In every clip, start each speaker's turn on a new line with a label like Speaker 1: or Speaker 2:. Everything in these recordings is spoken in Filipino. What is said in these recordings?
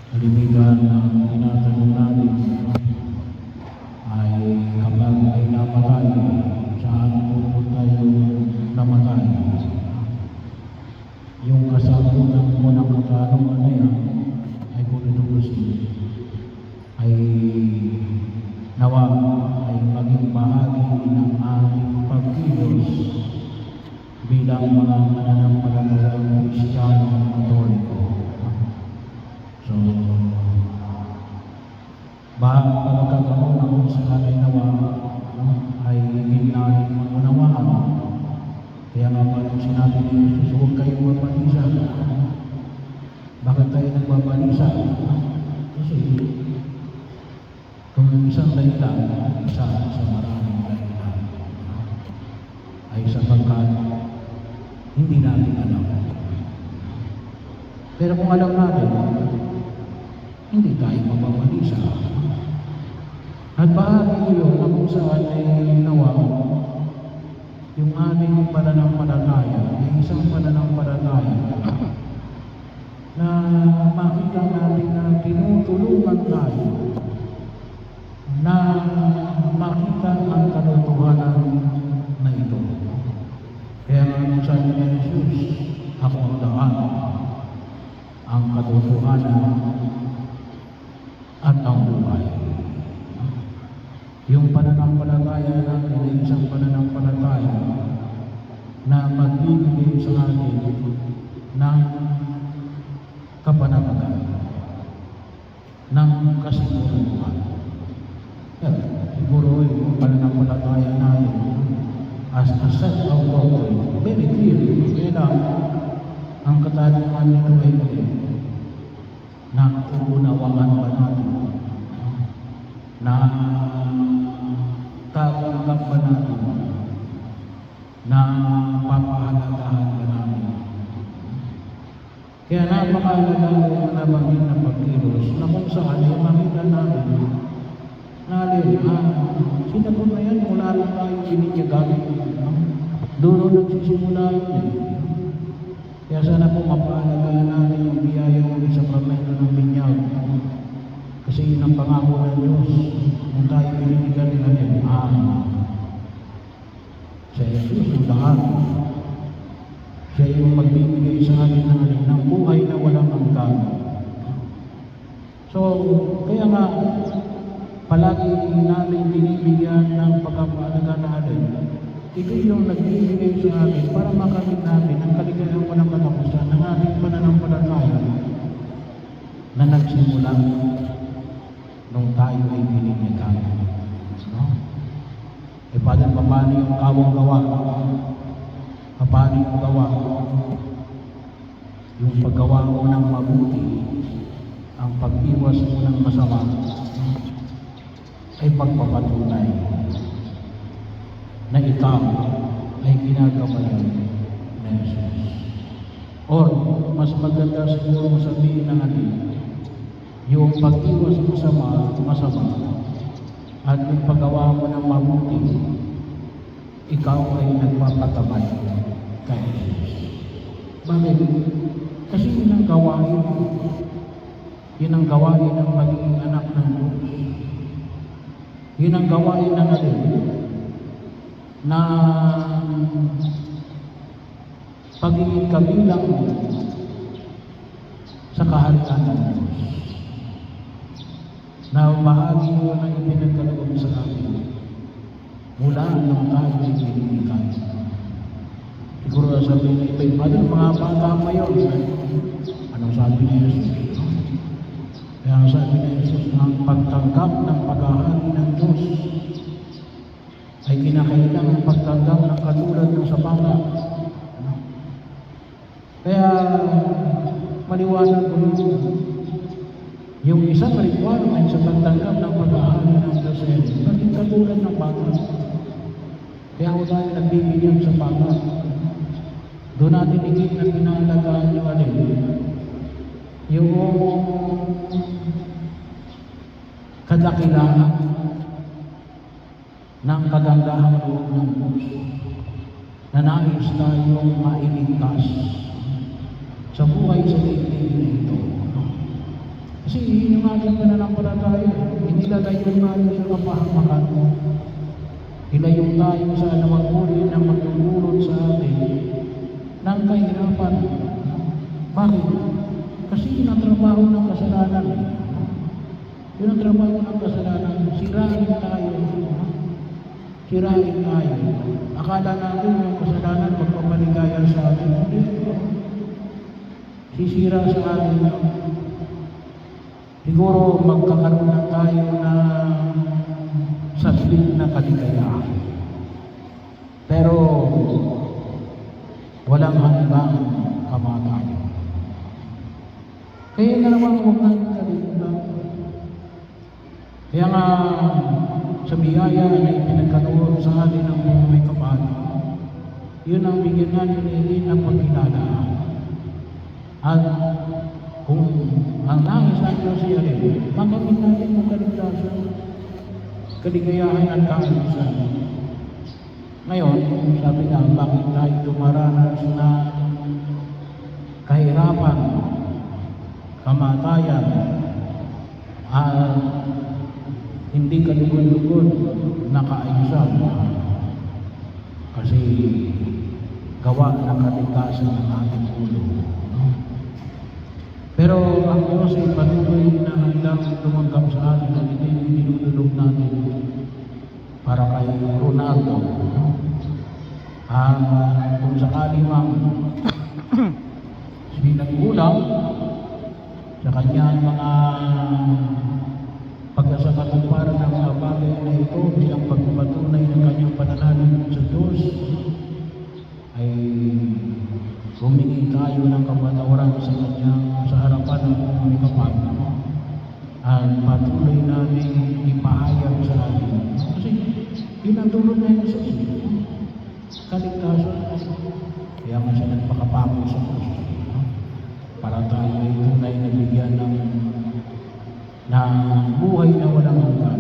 Speaker 1: Kalimitan ng tinatanong natin ay kapag ay namatay, saan pupunta yung namatay? Yung kasagutan mo ng katanungan na yan ay kung tutusin ay nawa ay maging bahagi ng ating pagkilos bilang mga mananampalatayang Kristiyano Katoliko. So, pagkakaroon ng sanay nawa ay higit natin maunawaan. Kaya nga parang sinabi ni Jesus, huwag kayong mabalisa. Bakit tayo nagbabalisa? Kasi kung isang dahilan, isa sa maraming dahilan, ay sapagkat hindi natin alam. Pero kung alam natin, hindi tayo mababalisa. At bahagi yun na kung saan ay nawa yung aming pananampalataya, ay isang pananampalataya na makita natin na tinutulungan tayo na makita ang katotohanan na ito. Kaya nga nung sabi ni Jesus, ako ang daan, ang katotohanan at ang buhay. Yung pananampalataya natin ay isang pananampalataya na magbibigay sa atin ng kapanatagan, ng kasiguraduhan. Siguro yung pananampalataya natin as a set of doctrine, very clear. Kaya ang katanungan nito ay na uunawaan ba natin, na tatanggap ba natin, na papahalagahan ba natin. Kaya napakahalaga yung nabanggit na pagkilos na kung saan ay makita natin sinagot na yan, wala lang tayo bininyagan. Doon nagsisimula yun. Kaya sana po mapahalagaan natin yung biyaya ng sakramento ng binyag. Kasi yun ang pangako ng Diyos. Kung tayo binibigyan nila din, sa Jesus ang lahat. Siya yung magbibigay sa atin ng buhay na walang hanggan. So, kaya nga, palagi natin binibigyan ng pagkapahalaga natin. Ito yung nagbibigay sa atin para makamit natin ang kaligayahan walang katapusan ng ating pananampalataya na nagsimula nung tayo ay binibigyan. No? Padre, paano yung kawang gawa? Paano yung gawa? Yung paggawa mo ng mabuti, ang pag-iwas mo ng masama, ay pagpapatunay na ikaw ay ginagabayan na Jesus. Or, mas maganda siguro sabihin natin, yung pag-iwas mo sa masama at yung paggawa mo ng mabuti, ikaw ay nagpapatabay kay Jesus. Bakit? Kasi yun ang gawain. Yun ang gawain ng magiging anak ng Diyos. Yun ang gawain ng atin na pagiging kabilang sa kaharian ng Diyos. Na bahagi yun ang ipinagkaloob sa atin mula nung tayo ay binibigyan. Siguro sabihin na ito, Padre, mga bata pa yun. Anong sabi ni Jesus? Kaya ang sabi ni Jesus, ang pagtanggap ng paghahari ng Diyos ay kinakailangan ang pagtanggap ng katulad ng sa bata. Kaya maliwanag ko yung isang requirement sa pagtanggap ng paghahari ng Diyos ay maging katulad ng bata. Kaya ako tayo nagbibigyan sa bata. Doon natin higit na pinahalagaan yung kadakilaan ng kagandahang loob ng Diyos na nais tayong mailigtas sa buhay sa daigdig na ito. Kasi yung ating pananampalataya, inilagay yung tayo sa kapahamakan mo. Ilayong tayo sa anumang uri na magdudulot sa atin ng kahirapan. Bakit? Kasi yun ang trabaho ng kasalanan. Yun ang trabaho ng kasalanan. Sirain tayo. Sirain tayo. Akala natin yung kasalanan magpapaligaya sa atin. Hindi. Sisira sa atin yun. Siguro magkakaroon na tayo na saglit na kaligayahan. Pero walang hanggang kamatayan. Kaya nga naman huwag natin kalimutan. Kaya nga sa biyaya na ipinagkaloob sa atin ng mga may kapal, yun ang bigyan natin ng pagkilala. At kung ang nangis ng Diyos ay alin, makamit natin ang kaligtasan, kaligayahan at kaayusan. Ngayon, sabi nga, bakit tayo dumaranas na kahirapan, kamatayan, at hindi kalugod-lugod na kaayusan? Kasi gawa ng kaligtasan ng ating ulo. Pero ang Diyos ay patuloy na handang tumanggap sa atin at ito yung dinudulog natin para kay Ronaldo. Kung sakali mang sinagkulang sa kanyang mga pagkasakatuparan ng mga bagay na ito bilang pagpapatunay ng kanyang pananalig sa Diyos, ay humingi tayo ng kapatawaran sa kanyang sa harapan ng mga kapal at patuloy natin ipahayag sa atin. Kasi yun ang tulong na yun sa iyo. Kaligtasan. Kaya nga siya nagpakapako sa Diyos. Para tayo ay tunay na bigyan ng buhay na walang hanggan.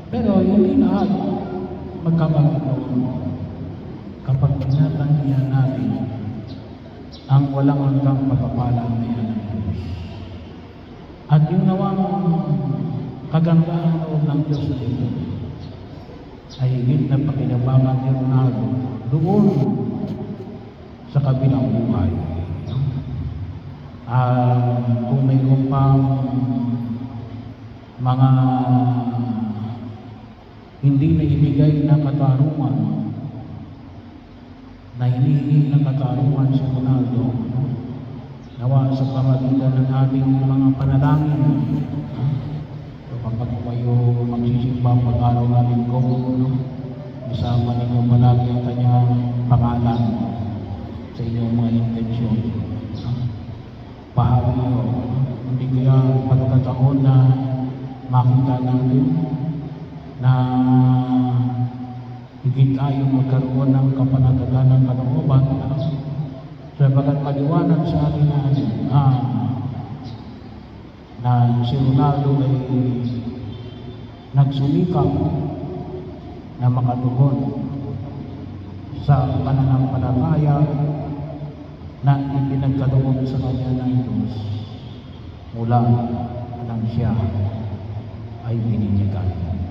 Speaker 1: Pero hindi lahat magkakaganoon. Kapag tinatanggihan natin ang walang hanggang pagpapala na yan ng Diyos. At yung nawang kagandahan loob ng Diyos sa ito ay higit na pakinabangan ni Ronaldo doon sa kabilang buhay. Kung mayroon pang mga hindi na ibigay na katarungan, na hinihingi ng katarungan si Ronaldo, nawa sa pamagitan ng ating mga panalangin. Kapag kayo magsisimba pag-araw natin ko, isama ninyo palagi ang kanyang pangalan sa inyong mga intensyon. Pahari nyo, hindi kaya pagkataon na makita natin na higit tayo magkaroon ng kapanatagan ng kalooban sabagat maliwanag sa atin na si Ronaldo ay nagsumikap na makatugon sa pananampalataya na ipinagkaloob sa kanya ng Diyos mula nang siya ay bininyagan.